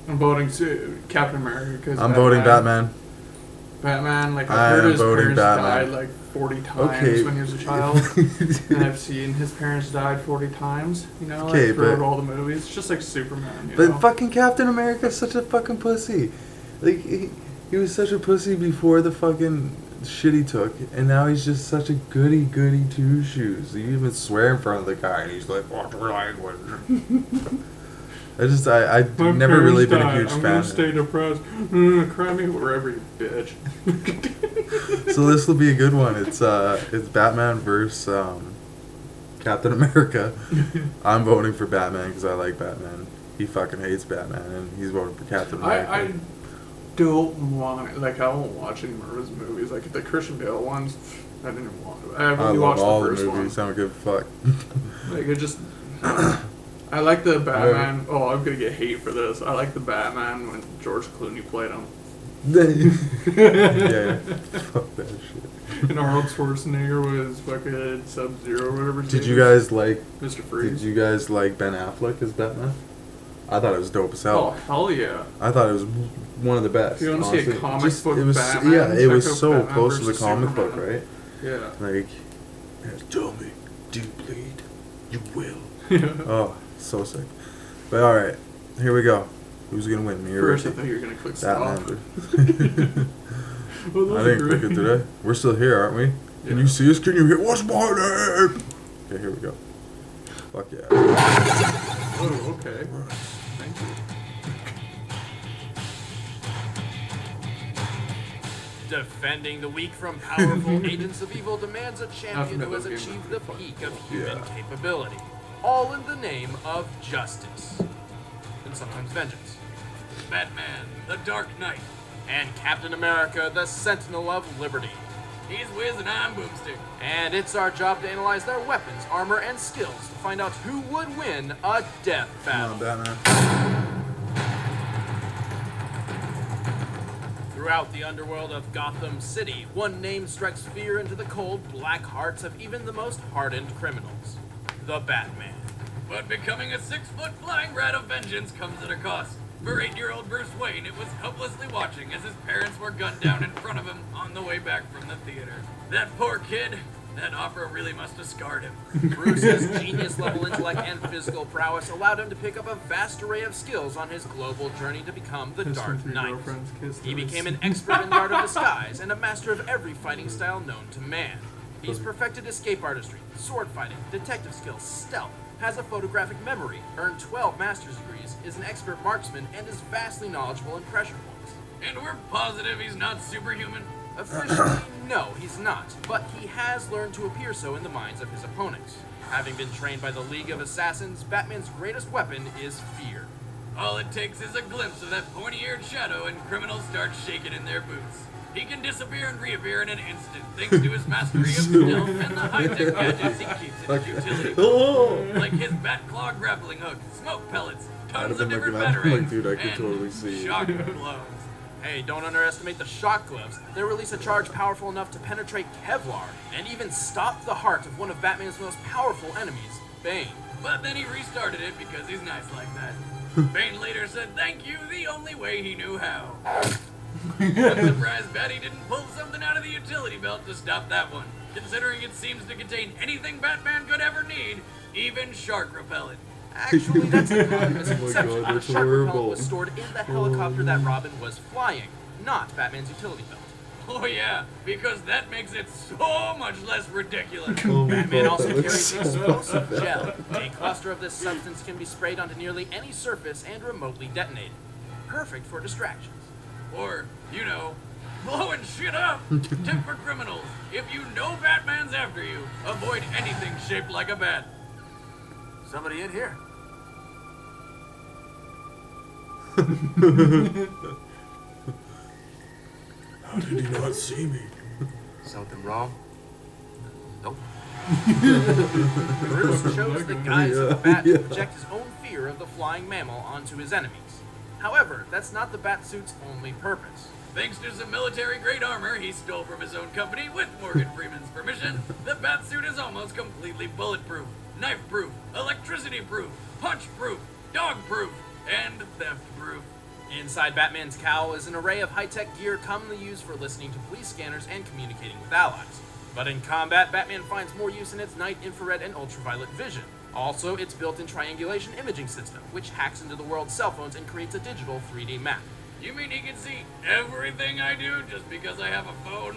I'm voting Captain America because I'm voting Batman. Batman, like I I've heard am his voting parents Batman. died like 40 times when he was a child, and I've seen his parents died 40 times. You know, Okay, like throughout but- all the movies. It's just like Superman. You But know? fucking Captain America's such a fucking pussy. Like, he was such a pussy before the fucking shit he took, and now he's just such a goody two shoes. You even swear in front of the guy, and he's like, "Watch your language." I My never really parents been a died. huge I'm fan. gonna stay depressed. Cry me wherever, you bitch. So this will be a good one. It's Batman versus Captain America. I'm voting for Batman because I like Batman. He fucking hates Batman, and he's voting for Captain America. I don't want, like, I won't watch any more of his movies. Like the Christian Bale ones, I didn't want to. I love only watched all the the first movies. one. I don't give a fuck. Like it just. I like the Batman. Oh, I'm gonna get hate for this. I like the Batman when George Clooney played him. yeah, fuck that shit. And Arnold Schwarzenegger was fucking Sub-Zero or whatever. his Did name you is. guys like? Mr. Freeze? Did you guys like Ben Affleck as Batman? I thought it was dope as Oh hell. hell yeah! I thought it was one of the best. If you want to see a honestly. comic book it was, Batman, yeah, it check was out so Batman close to the versus comic Superman. book, right? Yeah. Like, tell me, do you bleed? You will. Yeah. Oh, so sick. But all right, here we go. Who's gonna win? Me or First, I Ricky? thought you were gonna click stop. Batman. Well, I those are didn't click it great. today. We're still here, aren't we? Can you see us? Can you hear? What's my name? Okay, here we go. Fuck yeah. Oh, okay. Thank you. Defending the weak from powerful agents of evil demands a champion who has achieved the peak of human capability, all in the name of justice, and sometimes vengeance. Batman, the Dark Knight, and Captain America, the Sentinel of Liberty. He's Wiz and I'm Boomstick. And it's our job to analyze their weapons, armor, and skills to find out who would win a death battle. Come on, Batman. Throughout the underworld of Gotham City, one name strikes fear into the cold, black hearts of even the most hardened criminals. The Batman. But becoming a 6-foot flying rat of vengeance comes at a cost. For 8-year-old Bruce Wayne, it was helplessly watching as his parents were gunned down in front of him on the way back from the theater. That poor kid. That opera really must have scarred him. Bruce's genius-level intellect and physical prowess allowed him to pick up a vast array of skills on his global journey to become the Dark Knight. He became an expert in the art of disguise and a master of every fighting style known to man. He's perfected escape artistry, sword fighting, detective skills, stealth, has a photographic memory, earned 12 master's degrees, is an expert marksman, and is vastly knowledgeable in pressure points. And we're positive he's not superhuman? Officially, no, he's not, but he has learned to appear so in the minds of his opponents. Having been trained by the League of Assassins, Batman's greatest weapon is fear. All it takes is a glimpse of that pointy-eared shadow and criminals start shaking in their boots. He can disappear and reappear in an instant thanks to his mastery of stealth and the high-tech gadgets he keeps in his utility belt. Like his bat-claw grappling hook, smoke pellets, tons of different batarangs, dude, I could and totally see. shock blows. Hey, don't underestimate the shock gloves. They release a charge powerful enough to penetrate Kevlar and even stop the heart of one of Batman's most powerful enemies, Bane. But then he restarted it because he's nice like that. Bane later said thank you the only way he knew how. I'm surprised Batty didn't pull something out of the utility belt to stop that one, considering it seems to contain anything Batman could ever need, even shark repellent. Actually, that's a common misconception. God, that's Shark horrible. repellent was stored in the helicopter that Robin was flying, not Batman's utility belt. Oh yeah, because that makes it so much less ridiculous. Batman also carries explosive gel. A cluster of this substance can be sprayed onto nearly any surface and remotely detonated. Perfect for distractions. Or, you know, blowing shit up. Tip for criminals. If you know Batman's after you, avoid anything shaped like a bat. Somebody in here. How did he not see me? Something wrong? Nope. Bruce chose the guise of the bat to project his own fear of the flying mammal onto his enemies. However, that's not the Batsuit's only purpose. Thanks to some military-grade armor he stole from his own company with Morgan Freeman's permission, the Batsuit is almost completely bulletproof, knife-proof, electricity-proof, punch-proof, dog-proof, and theft-proof. Inside Batman's cowl is an array of high-tech gear commonly used for listening to police scanners and communicating with allies. But in combat, Batman finds more use in its night, infrared, and ultraviolet vision. Also, its built-in triangulation imaging system, which hacks into the world's cell phones and creates a digital 3D map. You mean he can see everything I do just because I have a phone?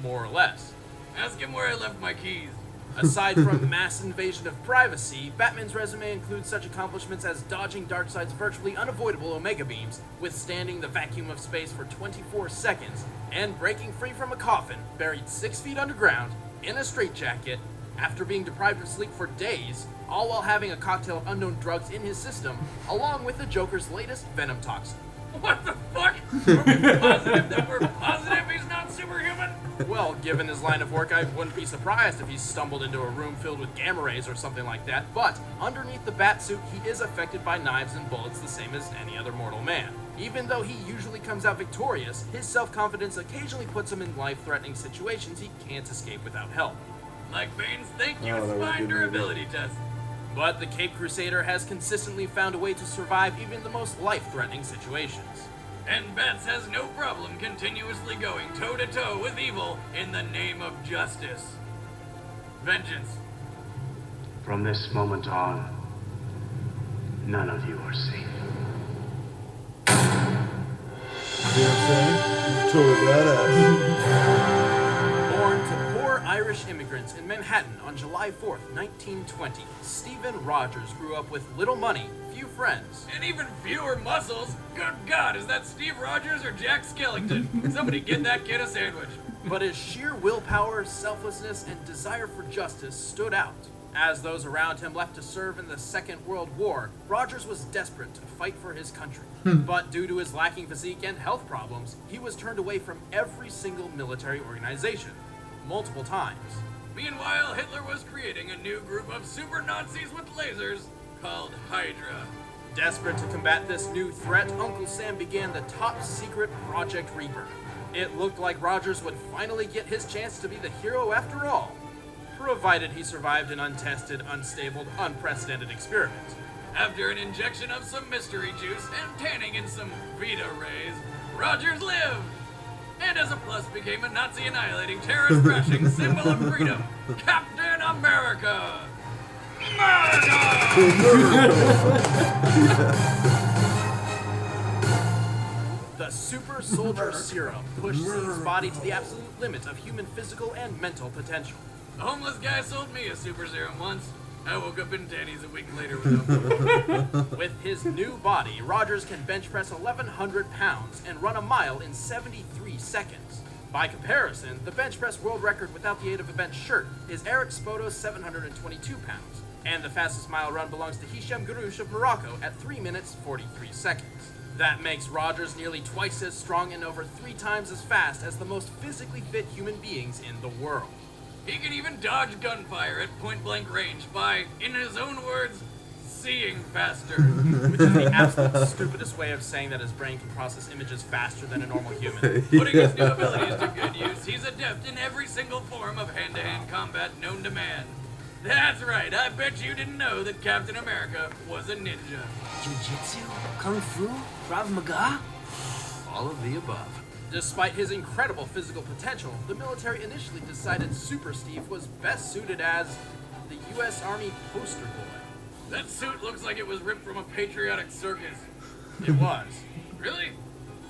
More or less. Ask him where I left my keys. Aside from mass invasion of privacy, Batman's resume includes such accomplishments as dodging Darkseid's virtually unavoidable Omega beams, withstanding the vacuum of space for 24 seconds, and breaking free from a coffin buried 6 feet underground in a straitjacket after being deprived of sleep for days, all while having a cocktail of unknown drugs in his system, along with the Joker's latest venom toxin. What the fuck? Are we positive that we're positive he's not superhuman? Well, given his line of work, I wouldn't be surprised if he stumbled into a room filled with gamma rays or something like that, but underneath the Batsuit, he is affected by knives and bullets the same as any other mortal man. Even though he usually comes out victorious, his self-confidence occasionally puts him in life-threatening situations he can't escape without help. Like Bane's thank you Oh, that was a spine good movie. durability test. But the Cape Crusader has consistently found a way to survive even the most life-threatening situations. And Bats has no problem continuously going toe-to-toe with evil in the name of justice. Vengeance. From this moment on, none of you are safe. You know what I'm saying? Totally badass. Born to poor Irish immigrants in Manhattan on July 4th, 1920, Stephen Rogers grew up with little money, few friends. And even fewer muscles. Good God, is that Steve Rogers or Jack Skellington? Somebody get that kid a sandwich. But his sheer willpower, selflessness, and desire for justice stood out. As those around him left to serve in the Second World War, Rogers was desperate to fight for his country. But due to his lacking physique and health problems, he was turned away from every single military organization, multiple times. Meanwhile, Hitler was creating a new group of super Nazis with lasers called Hydra. Desperate to combat this new threat, Uncle Sam began the top-secret Project Rebirth. It looked like Rogers would finally get his chance to be the hero after all, provided he survived an untested, unstable, unprecedented experiment. After an injection of some mystery juice and tanning in some Vita rays, Rogers lived! And as a plus became a Nazi annihilating, terrorist thrashing symbol of freedom, Captain America! The Super Soldier Serum pushed Steve's body to the absolute limit of human physical and mental potential. A homeless guy sold me a super serum once. I woke up in Danny's a week later with no food. With his new body, Rogers can bench press 1,100 pounds and run a mile in 73 seconds. By comparison, the bench press world record without the aid of a bench shirt is Eric Spoto's 722 pounds, and the fastest mile run belongs to Hisham Garouche of Morocco at 3 minutes 43 seconds. That makes Rogers nearly twice as strong and over 3 times as fast as the most physically fit human beings in the world. He can even dodge gunfire at point-blank range by, in his own words, seeing faster. Which is the absolute stupidest way of saying that his brain can process images faster than a normal human. Putting his new abilities to good use, he's adept in every single form of hand-to-hand combat known to man. That's right, I bet you didn't know that Captain America was a ninja. Jiu-jitsu? Kung Fu? Krav Maga? All of the above. Despite his incredible physical potential, the military initially decided Super Steve was best suited as the U.S. Army poster boy. That suit looks like it was ripped from a patriotic circus. It was. Really?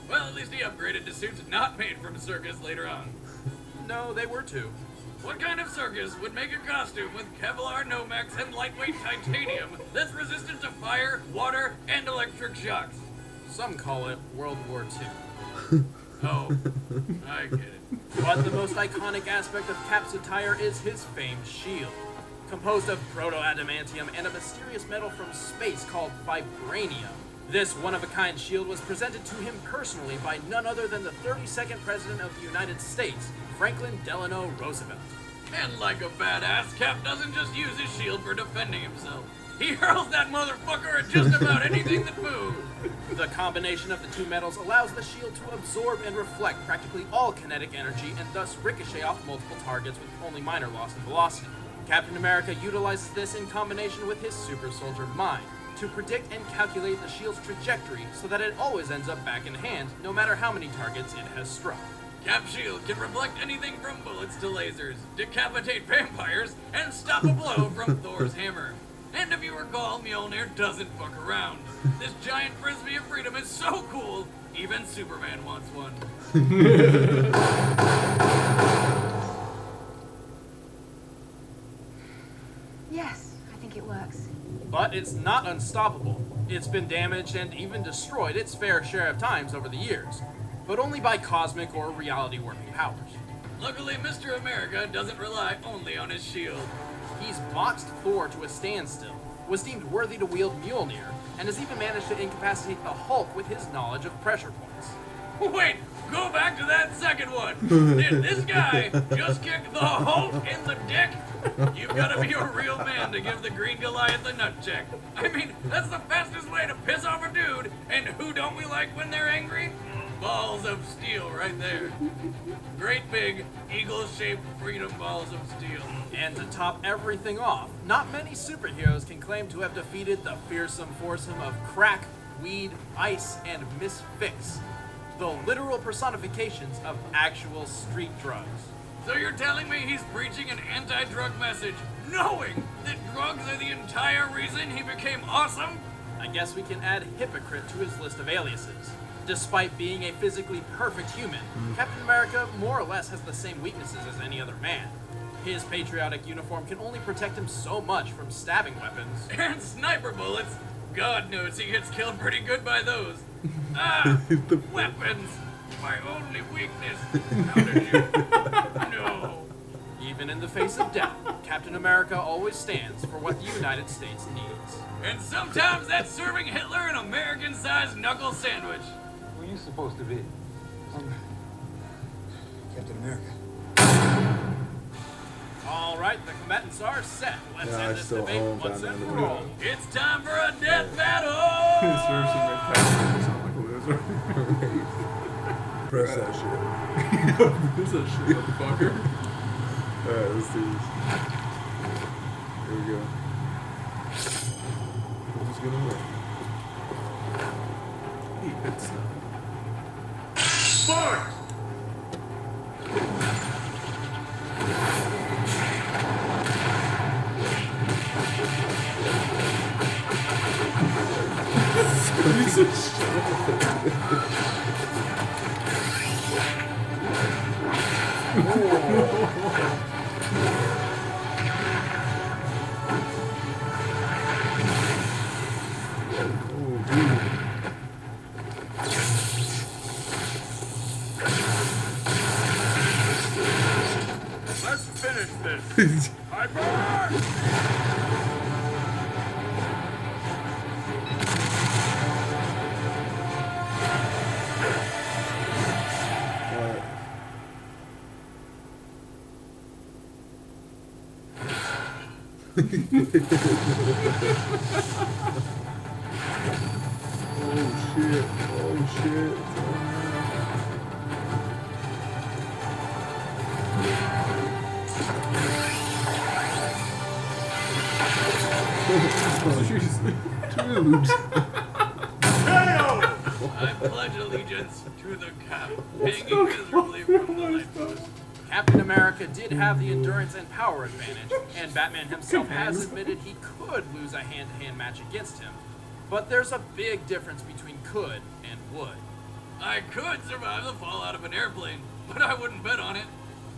Well, at least he upgraded to suits not made from a circus later on. No, they were too. What kind of circus would make a costume with Kevlar Nomex and lightweight titanium that's resistant to fire, water, and electric shocks? Some call it World War II. Oh, I get it. But the most iconic aspect of Cap's attire is his famed shield. Composed of proto-adamantium and a mysterious metal from space called vibranium. This one-of-a-kind shield was presented to him personally by none other than the 32nd President of the United States, Franklin Delano Roosevelt. And like a badass, Cap doesn't just use his shield for defending himself. He hurls that motherfucker at just about anything that moves. The combination of the two metals allows the shield to absorb and reflect practically all kinetic energy and thus ricochet off multiple targets with only minor loss in velocity. Captain America utilizes this in combination with his super soldier mind to predict and calculate the shield's trajectory so that it always ends up back in hand, no matter how many targets it has struck. Cap shield can reflect anything from bullets to lasers, decapitate vampires, and stop a blow from Thor's hammer. And if you recall, Mjolnir doesn't fuck around. This giant frisbee of freedom is so cool, even Superman wants one. Yes, I think it works. But it's not unstoppable. It's been damaged and even destroyed its fair share of times over the years, but only by cosmic or reality-warping powers. Luckily, Mr. America doesn't rely only on his shield. He's boxed Thor to a standstill, was deemed worthy to wield Mjolnir, and has even managed to incapacitate the Hulk with his knowledge of pressure points. Wait, go back to that second one. Did this guy just kick the Hulk in the dick? You've got to be a real man to give the Green Goliath a nut check. I mean, that's the fastest way to piss off a dude. And who don't we like when they're angry? Balls of steel right there. Great big, eagle-shaped freedom balls of steel. And to top everything off, not many superheroes can claim to have defeated the fearsome foursome of crack, weed, ice, and misfix, the literal personifications of actual street drugs. So you're telling me he's preaching an anti-drug message, knowing that drugs are the entire reason he became awesome? I guess we can add hypocrite to his list of aliases. Despite being a physically perfect human, Captain America more or less has the same weaknesses as any other man. His patriotic uniform can only protect him so much from stabbing weapons. And sniper bullets. God knows he gets killed pretty good by those. Ah, weapons. My only weakness. How did you? No. Even in the face of death, Captain America always stands for what the United States needs. And sometimes that's serving Hitler an American-sized knuckle sandwich. Who are you supposed to be? Captain America. All right, the combatants are set. Let's Yeah, I end this still debate own once and Batman for all. It's time for a death battle! Seriously, make Captain sound like a loser. Press that shit. This is a shit, motherfucker. Alright, let's do this. Here we go. Who's gonna win? He hits them. Spark! Piece of shit. Let's finish this. Hyper! Alright. Oh shit. Oh shit. Dude. I pledge allegiance to the cap, hanging miserably from the lightpost. Captain America did have the endurance and power advantage, and Batman himself has admitted he could lose a hand-to-hand match against him. But there's a big difference between could and would. I could survive the fall out of an airplane, but I wouldn't bet on it.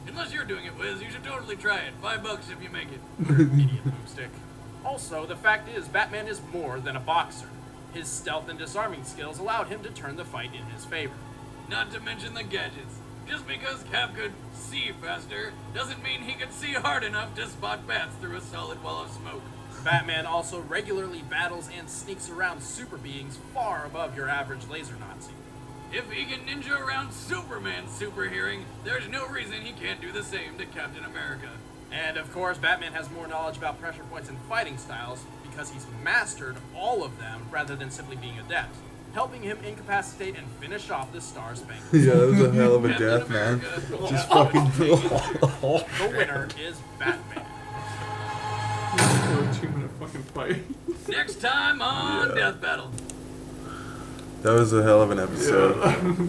Unless you're doing it, Wiz, you should totally try it. $5 if you make it. Idiot boomstick. Also, the fact is, Batman is more than a boxer. His stealth and disarming skills allowed him to turn the fight in his favor. Not to mention the gadgets. Just because Cap could see faster doesn't mean he could see hard enough to spot bats through a solid wall of smoke. Batman also regularly battles and sneaks around super beings far above your average laser Nazi. If he can ninja around Superman's super hearing, there's no reason he can't do the same to Captain America. And of course, Batman has more knowledge about pressure points and fighting styles because he's mastered all of them rather than simply being adept, helping him incapacitate and finish off the Star-Spangled Yeah, that was a hell of a Captain death, man. America. Just fucking. The winner is Batman. 2-minute fucking fight. Next time on Yeah. Death Battle. That was a hell of an episode.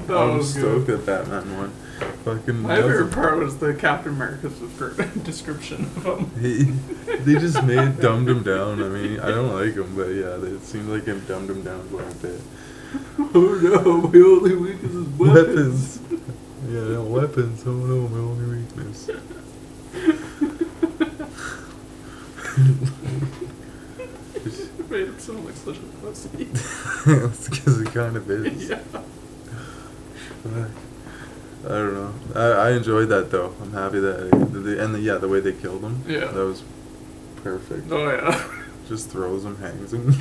That I'm was stoked good. that Batman won. Fucking My favorite part was the Captain America's description of him. They just dumbed him down. I mean, I don't like him, but yeah, it seemed like him dumbed him down quite a bit. Oh no, my only weakness is weapons. Yeah, no, weapons. Oh no, my only weakness. It made him sound like such a pussy. It's because it kind of is. Yeah. Fuck. I don't know. I enjoyed that though. I'm happy that the way they killed him. Yeah. That was perfect. Oh yeah. Just throws him, hangs him.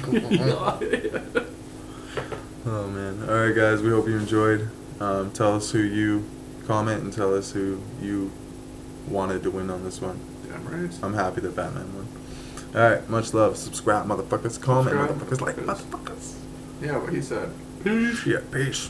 Oh man. All right, guys. We hope you enjoyed. Tell us who you comment and tell us who you wanted to win on this one. Damn right. I'm happy that Batman won. All right. Much love. Subscribe, motherfuckers. Comment, Subscribe, motherfuckers. Like motherfuckers. motherfuckers. Yeah, what he said. Peace. Yeah. Peace.